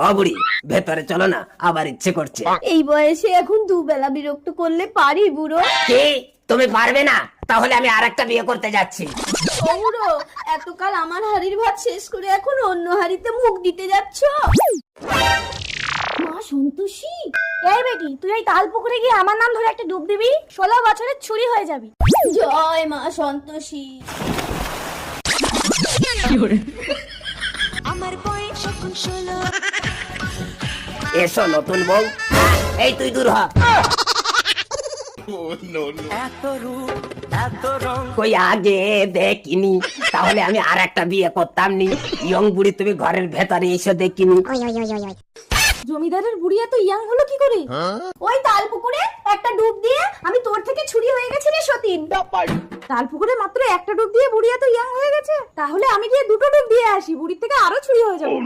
ও বুড়ি, ভেতরে চলো না, আবার ইচ্ছে করছে। এই বয়সে এখন দুবেলা বিরক্ত করলে পারি বুড়ো? কি তুমি পারবে না? তাহলে আমি আরেকটা বিয়ে করতে যাচ্ছি। ও বুড়ো, এতকাল আমার হাড়ির ভাত শেষ করে এখন অন্য হাড়িতে মুখ দিতে যাচ্ছ? মা সন্তোষী, এই বেটি, তুই এই তাল পুকুরে গিয়ে আমার নাম ধরে একটা ডুব দিবি, 16 বছরের ছুরি হয়ে যাবি। জয় মা সন্তোষী। আমার বয়স এখন 16। এসো নতুন বউ। এই তুই দূর হ। কই আগে দেখিনি, তাহলে আমি আর একটা বিয়ে করতাম নি। ইয়ং বুড়ি তুমি ঘরের ভেতরে এসে দেখিনি। জমিদারের বুড়ি এত ইয়াং হলো কি করে? ওই তাল পুকুরে একটা ডুব দিয়ে আমি তোর থেকে ছুরি হয়ে গেছি রে সতীন। তাল পুকুরে মাত্র একটা ডুব দিয়ে বুড়ি এত ইয়াং হয়ে গেছে, তাহলে আমি গিয়ে দুটো ডুব দিয়ে আসি, বুড়ির থেকে আরো ছুরি হয়ে যাবো।